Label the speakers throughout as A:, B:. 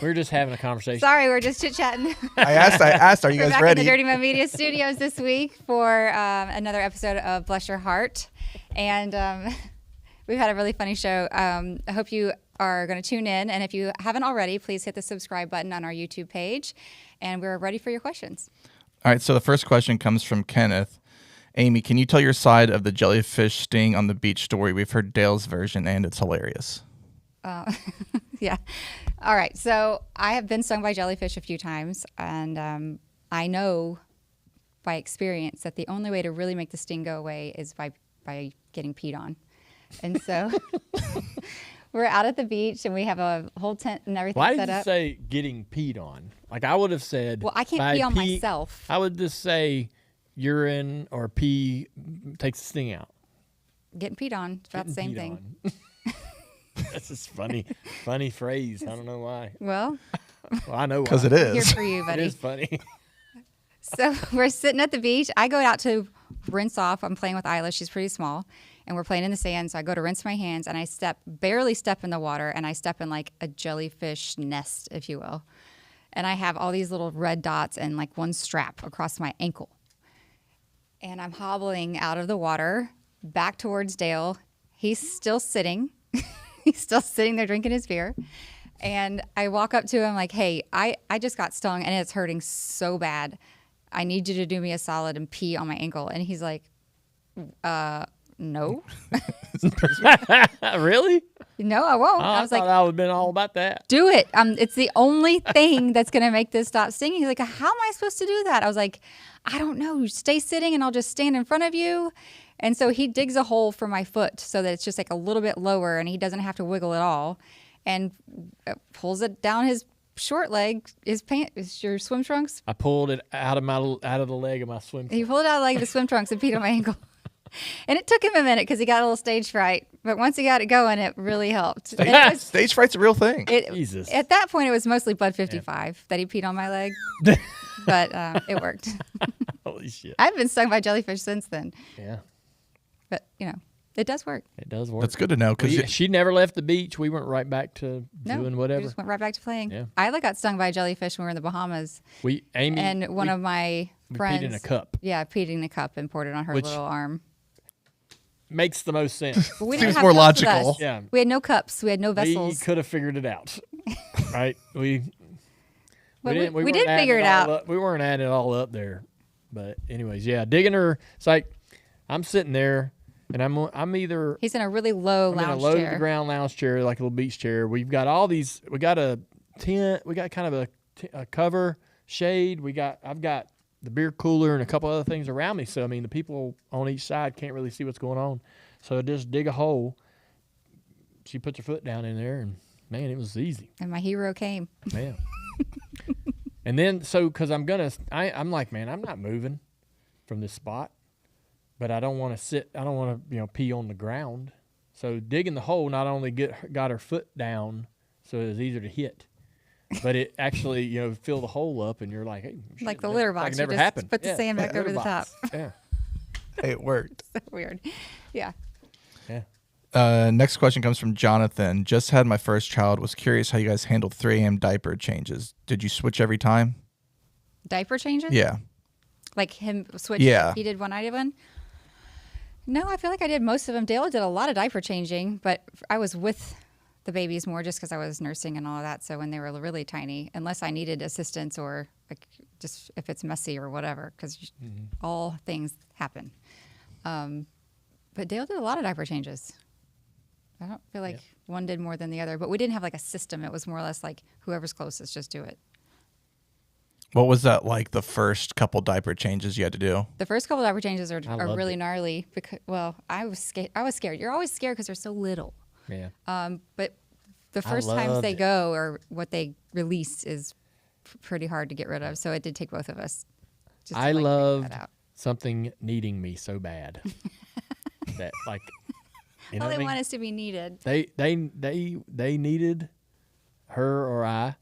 A: We're just having a conversation.
B: Sorry, we're just chit-chatting.
C: I asked, are you
B: We're
C: guys
B: back
C: ready?
B: in the Dirty Mo Media Studios this week for another episode of Bless Your Heart. And we've had a really funny show. I hope you are going to tune in. And if you haven't already, please hit the subscribe button on our YouTube page. And we're ready for your questions.
C: All right, so the first question comes from Kenneth. Amy, can you tell your side of the jellyfish sting on the beach story? We've heard Dale's version, and it's hilarious.
B: Yeah. All right. So I have been stung by jellyfish a few times, and I know by experience that the only way to really make the sting go away is by getting peed on. And so we're out at the beach, and we have a whole tent and everything
A: Why
B: set
A: did you
B: up.
A: say getting peed on? Like I would have said.
B: Well, I can't
A: by
B: pee on myself.
A: I would just say urine or pee takes the sting out.
B: Getting peed on, it's about the same
A: Getting
B: thing.
A: peed on. That's just funny phrase. I don't know why.
B: Well,
A: I know why.
C: Because it
B: here
C: is.
B: for you,
A: It
B: buddy.
A: is funny.
B: So we're sitting at the beach. I go out to rinse off. I'm playing with Isla. She's pretty small. And we're playing in the sand. So I go to rinse my hands, and I barely step in the water, and I step in like a jellyfish nest, if you will. And I have all these little red dots and like one strap across my ankle. And I'm hobbling out of the water back towards Dale. He's still sitting. He's still sitting there drinking his beer. And I walk up to him like, hey, I just got stung and it's hurting so bad. I need you to do me a solid and pee on my ankle. And he's like, no.
A: Really?
B: No, I won't. I was
A: thought
B: like,
A: I would have been all about that.
B: do it. It's the only thing that's going to make this stop stinging. He's like, how am I supposed to do that? I was like, I don't know. Stay sitting and I'll just stand in front of you. And so he digs a hole for my foot so that it's just like a little bit lower and he doesn't have to wiggle at all, and pulls it down his short leg, his your swim trunks.
A: I pulled it out of the leg of my swim.
B: He pulled it out of the leg of the swim trunks and peed on my ankle. And it took him a minute because he got a little stage fright. But once he got it going, it really helped. And it was,
C: Stage fright's a real thing.
A: Jesus.
B: At that point, it was mostly Bud 55 that he peed on my leg. But it worked.
A: Holy shit.
B: I've been stung by jellyfish since then.
A: Yeah,
B: But, it does work.
A: it does work.
C: That's good to know. Because
A: She never left the beach. We went right back to doing
B: We
A: whatever.
B: just went right back to playing.
A: Yeah.
B: Isla got stung by a jellyfish when we were in the Bahamas.
A: Amy
B: And one of my friends.
A: peed in a cup.
B: Yeah, peed in a cup and poured it on her
A: Which-
B: little arm.
A: Makes the most sense.
B: But we
C: Seems
B: didn't have
C: more
B: cups with
C: logical.
B: us.
A: Yeah.
B: We had no cups. We had no
A: We
B: vessels.
A: could have figured it out, right? We
B: But we
A: weren't
B: did
A: adding
B: figure it out.
A: We weren't adding it all up there, but anyways, yeah, digging her. It's like I'm sitting there, and I'm either
B: He's in a really low
A: I'm in a
B: lounge
A: low to
B: chair.
A: the ground lounge chair, like a little beach chair. We've got all these. We got a tent. We got kind of a cover shade. I've got the beer cooler and a couple other things around me. So I mean, the people on each side can't really see what's going on. So just dig a hole. She puts her foot down in there, and man, it was easy.
B: And my hero came.
A: Man. And then, because I'm like, man, I'm not moving from this spot, but I don't want to sit. I don't want to, pee on the ground. So digging the hole not only got her foot down, so it was easier to hit, but it actually, fill the hole up, and you're like, hey, shit,
B: Like the litter
A: like
B: box.
A: it never
B: You just
A: happened.
B: put the sand back over
A: litter
B: the top.
A: box. Yeah,
C: hey, it worked.
B: So weird. Yeah.
A: yeah.
C: Next question comes from Jonathan. Just had my first child. Was curious how you guys handled 3 a.m. diaper changes. Did you switch every time?
B: Diaper changes?
C: Yeah.
B: Like him switch.
C: Yeah.
B: He did one, I did one. No, I feel like I did most of them. Dale did a lot of diaper changing, but I was with the babies more just because I was nursing and all of that. So when they were really tiny, unless I needed assistance or like just if it's messy or whatever, because all things happen. But Dale did a lot of diaper changes. I don't feel like one did more than the other, but we didn't have like a system. It was more or less like whoever's closest, just do it.
C: What was that like, the first couple diaper changes you had to do?
B: The first couple diaper changes are
A: loved
B: really
A: it.
B: gnarly because, well, I was scared. You're always scared because they're so little.
A: Yeah.
B: But the first times
A: loved
B: they
A: it.
B: go or what they release is pretty hard to get rid of. So it did take both of us. Just to,
A: I
B: like, figure
A: loved
B: that out.
A: something needing me so bad that like, you know
B: All
A: what
B: they
A: I mean?
B: want is to be needed.
A: They needed her or I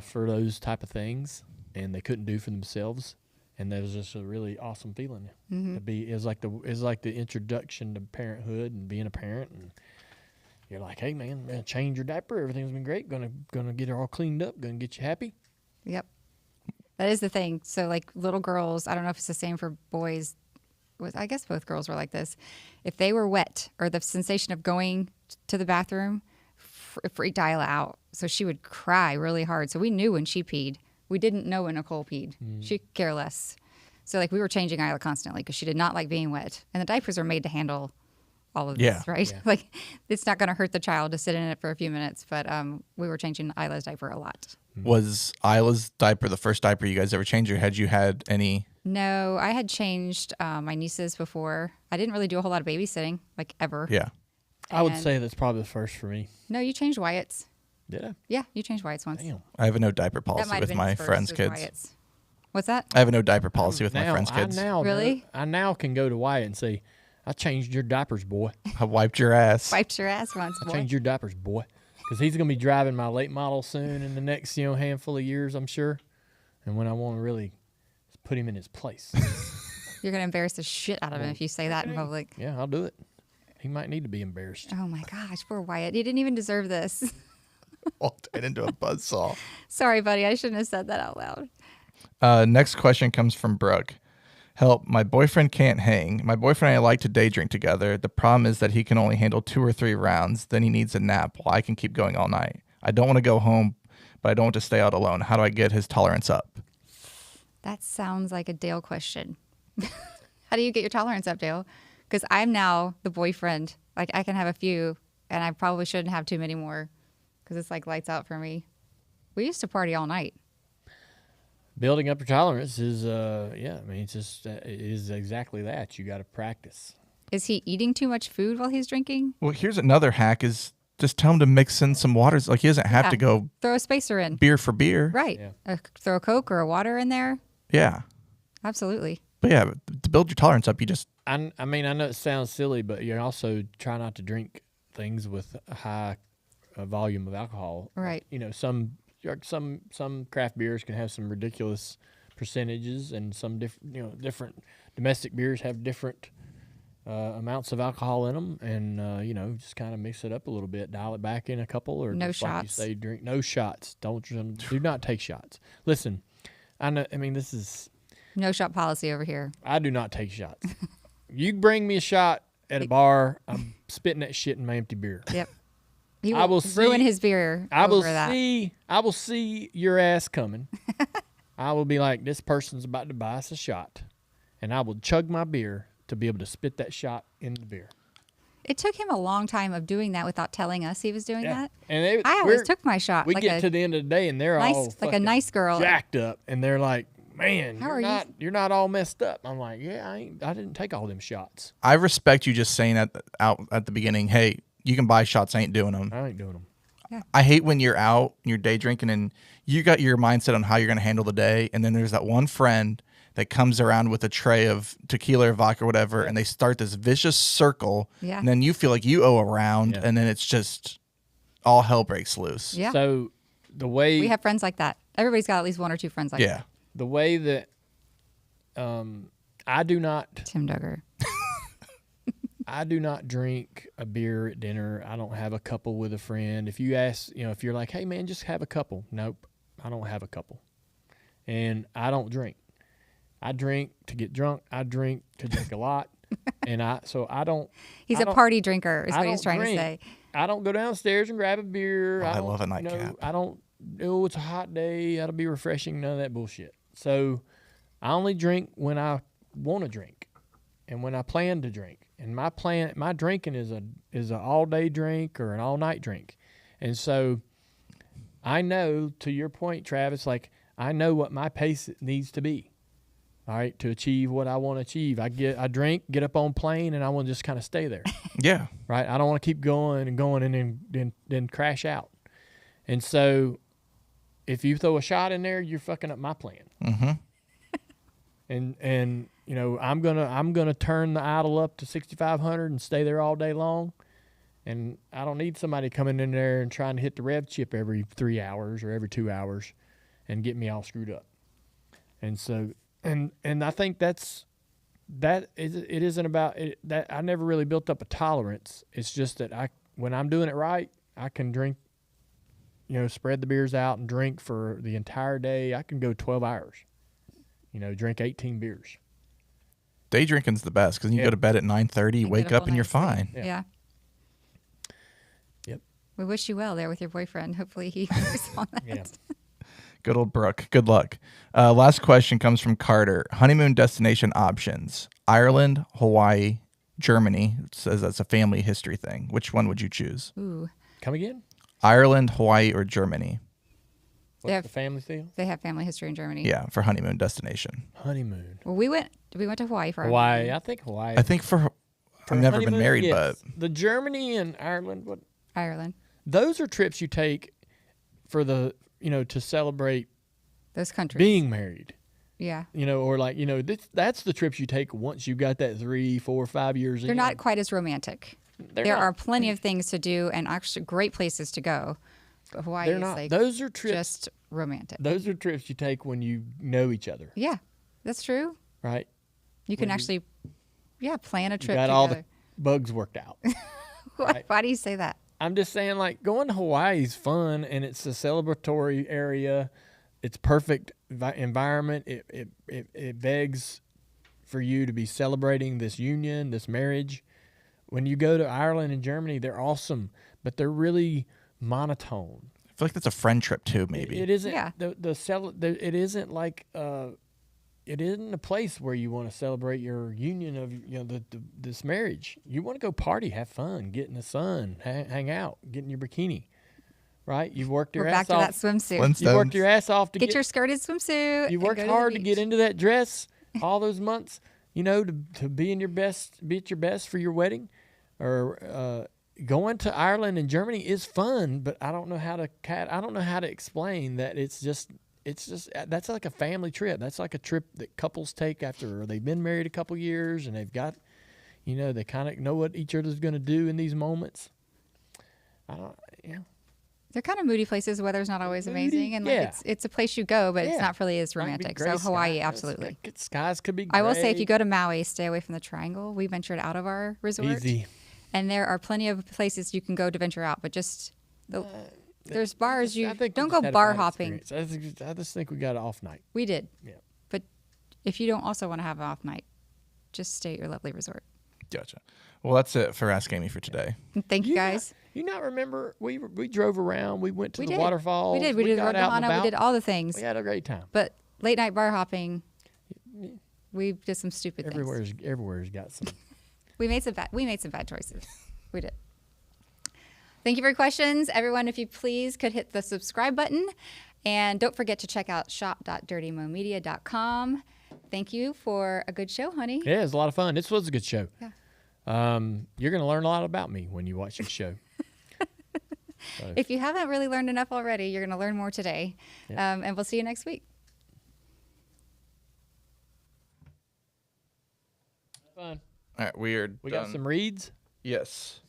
A: for those type of things, and they couldn't do for themselves, and that was just a really awesome feeling to be. It was like the introduction to parenthood and being a parent, and you're like, hey man, I'm gonna change your diaper. Everything's been great. Gonna get her all cleaned up. Gonna get you happy.
B: Yep. That is the thing. So like little girls, I don't know if it's the same for boys. I guess both girls were like this. If they were wet or the sensation of going to the bathroom freaked Isla out. So she would cry really hard. So we knew when she peed. We didn't know when Nicole peed. She could care less. So like we were changing Isla constantly because she did not like being wet. And the diapers are made to handle all of this, right?
A: Yeah.
B: Like it's not going to hurt the child to sit in it for a few minutes. But we were changing Isla's diaper a lot.
C: Was Isla's diaper the first diaper you guys ever changed, or had you had any?
B: No, I had changed my nieces before. I didn't really do a whole lot of babysitting, like ever.
C: Yeah.
A: I would
B: And-
A: say that's probably the first for me.
B: No, you changed Wyatt's.
A: Did I?
B: Yeah, you changed Wyatt's once.
A: Damn.
C: I have a no diaper
B: That
C: policy
B: might have
C: with
B: been
C: my
B: his first,
C: friends'
B: was
C: kids.
B: Wyatt's. What's that?
C: I have a no diaper policy with my
A: Now,
C: friends' kids.
B: Really?
A: I now can go to Wyatt and say, I changed your diapers, boy.
C: I wiped your ass.
B: Wiped your ass once,
A: I
B: boy.
A: changed your diapers, boy. Because he's going to be driving my late model soon in the next, handful of years, I'm sure. And when I want to really put him in his place.
B: You're going to embarrass the shit out of him if you say that in public.
A: Yeah, I'll do it. He might need to be embarrassed.
B: Oh my gosh, poor Wyatt. He didn't even deserve this.
C: Walked right into a buzzsaw.
B: Sorry, buddy. I shouldn't have said that out loud.
C: Next question comes from Brooke. Help, my boyfriend can't hang. My boyfriend and I like to day drink together. The problem is that he can only handle 2 or 3 rounds. Then he needs a nap while I can keep going all night. I don't want to go home, but I don't want to stay out alone. How do I get his tolerance up?
B: That sounds like a Dale question. How do you get your tolerance up, Dale? Because I'm now the boyfriend. Like, I can have a few, and I probably shouldn't have too many more because it's like lights out for me. We used to party all night.
A: Building up your tolerance is, it's just, it is exactly that. You got to practice.
B: Is he eating too much food while he's drinking?
C: Well, here's another hack is just tell him to mix in some waters. Like, he doesn't have
B: Yeah.
C: to go
B: Throw a spacer in.
C: beer for beer.
B: Right.
A: Yeah.
B: Throw a Coke or a water in there.
C: Yeah.
B: Absolutely.
C: But yeah, to build your tolerance up, you just,
A: I mean, I know it sounds silly, but you also try not to drink things with a high volume of alcohol.
B: Right.
A: Some craft beers can have some ridiculous percentages, and some different domestic beers have different amounts of alcohol in them, and just kind of mix it up a little bit, dial it back in a couple, or
B: No
A: just like you
B: shots.
A: say, drink no shots. Do not take shots. Listen, I know. I mean, this is.
B: No shot policy over here.
A: I do not take shots. You bring me a shot at a bar, I'm spitting that shit in my empty beer.
B: Yep. He
A: I will
B: ruin
A: see-
B: his beer
A: I will
B: over that.
A: see your ass coming. I will be like, this person's about to buy us a shot, and I will chug my beer to be able to spit that shot in the beer.
B: It took him a long time of doing that without telling us he was doing that.
A: And
B: I always took my shot.
A: We
B: like
A: get
B: a
A: to the end of the day, and they're
B: nice,
A: all
B: like a
A: fucking
B: nice girl.
A: jacked up, and they're like, man,
B: How are you?
A: you're not all messed up. I'm like, yeah, I didn't take all them shots.
C: I respect you just saying out at the beginning, hey, you can buy shots, I ain't doing them.
A: I ain't doing them.
C: I hate when you're out, you're day drinking, and you got your mindset on how you're going to handle the day, and then there's that one friend that comes around with a tray of tequila or vodka or whatever, and they start this vicious circle,
B: Yeah.
C: and then you feel like you owe a round,
A: Yeah.
C: and then it's just all hell breaks loose.
B: Yeah.
A: So the way
B: We have friends like that. Everybody's got at least 1 or 2 friends like
C: Yeah.
A: the way that I do not
B: that. Tim Duggar.
A: I do not drink a beer at dinner. I don't have a couple with a friend. If you ask, if you're like, hey man, just have a couple. Nope, I don't have a couple. And I don't drink. I drink to get drunk. I drink to drink a lot. And I don't.
B: He's
A: I
B: a
A: don't-
B: party drinker, is
A: I
B: what he's
A: don't
B: trying
A: drink.
B: to say.
A: I don't go downstairs and grab a beer.
C: Oh, I
A: don't,
C: love a nightcap.
A: I don't. Oh, it's a hot day. That'll be refreshing. None of that bullshit. So I only drink when I want to drink, and when I plan to drink. And my drinking is a all day drink or an all night drink. And so I know, to your point, Travis, like I know what my pace needs to be. All right, to achieve what I want to achieve. I drink, get up on plane, and I want to just kind of stay there.
C: Yeah.
A: Right? I don't want to keep going and then crash out. And so if you throw a shot in there, you're fucking up my plan.
C: Mm-hmm.
A: And I'm gonna turn the idle up to 6,500 and stay there all day long. And I don't need somebody coming in there and trying to hit the rev chip every 3 hours or every 2 hours and get me all screwed up. And so and I think it isn't about it, that I never really built up a tolerance. It's just that when I'm doing it right, I can drink, spread the beers out and drink for the entire day. I can go 12 hours, drink 18 beers.
C: Day drinking's the best because you go to bed at 9:30, wake up, and you're fine.
B: Yeah.
A: Yep.
B: We wish you well there with your boyfriend. Hopefully he works on that.
A: Yeah.
C: Good old Brooke. Good luck. Last question comes from Carter. Honeymoon destination options: Ireland, Hawaii, Germany. It says that's a family history thing. Which one would you choose?
B: Ooh.
A: Come again?
C: Ireland, Hawaii, or Germany?
A: What's the family deal?
B: They have family history in Germany.
C: Yeah, for honeymoon destination.
A: Honeymoon.
B: Well, we went to Hawaii for our
A: Hawaii.
B: honeymoon.
A: I think Hawaii.
C: I think I've never been married,
A: yes.
C: but
A: The Germany and Ireland,
B: Ireland.
A: those are trips you take for the, to celebrate
B: Those countries.
A: being married.
B: Yeah.
A: Or like, that's the trips you take once you got that 3, 4, 5 years in.
B: They're not quite as romantic. There are plenty of things to do and actually great places to go. But Hawaii
A: They're
B: is
A: not.
B: like
A: Those are trips.
B: just romantic.
A: Those are trips you take when you know each other,
B: Yeah, that's true.
A: right?
B: You can actually, plan a
A: You
B: trip
A: got
B: together.
A: all the bugs worked out. right.
B: Why do you say that?
A: I'm just saying, like, going to Hawaii is fun, and it's a celebratory area. It's perfect environment. It begs for you to be celebrating this union, this marriage. When you go to Ireland and Germany, they're awesome, but they're really monotone.
C: I feel like that's a friend trip too. Maybe
A: It isn't.
B: Yeah.
A: It isn't like it isn't a place where you want to celebrate your union of this marriage. You want to go party, have fun, get in the sun, hang out, get in your bikini, right? You've worked your
B: We're
A: ass
B: back
A: off.
B: to that swimsuit.
C: Flintstones.
A: You worked your ass off to
B: Get your skirted swimsuit.
A: You
B: and
A: worked
B: go to the
A: hard to
B: beach.
A: get into that dress all those months. To be in your best, be at your best for your wedding, or going to Ireland and Germany is fun. But I don't know how to explain that. It's just that's like a family trip. That's like a trip that couples take after they've been married a couple years and they've got, they kind of know what each other's going to do in these moments.
B: They're kind of moody places. The weather's not always
A: Moody?
B: amazing, and
A: Yeah.
B: it's a place you go, but it's
A: Yeah.
B: not really as
A: Might be
B: romantic.
A: gray
B: So Hawaii,
A: skies.
B: absolutely.
A: Skies could be gray.
B: I will say, if you go to Maui, stay away from the Triangle. We ventured out of our resort,
A: Easy.
B: and there are plenty of places you can go to venture out, but just there's bars
A: I think we
B: don't
A: just
B: go
A: had a
B: bar
A: bad
B: hopping.
A: experience. I just think we got an off night.
B: We did,
A: Yeah.
B: but if you don't also want to have an off night, just stay at your lovely resort.
C: Gotcha. Well, that's it for Ask Amy for today.
B: Thank you, guys.
A: You not remember? We drove around. We went to
B: We
A: the
B: did.
A: waterfalls.
B: We did. We did
A: got
B: Road to
A: out and
B: Hana. We
A: about.
B: did all the things.
A: We had a great time.
B: But late night bar hopping, we did some stupid things.
A: Everywhere's got some.
B: We made some bad choices. We did. Thank you for your questions. Everyone, if you please could hit the subscribe button. And don't forget to check out shop.dirtymomedia.com. Thank you for a good show, honey.
A: Yeah, it was a lot of fun. This was a good show.
B: Yeah.
A: You're going to learn a lot about me when you watch this show.
B: If you haven't really learned enough already, you're going to learn more today.
A: Yeah.
B: And we'll see you next week.
A: Fun.
C: All right, weird.
A: We got some reads.
C: Yes.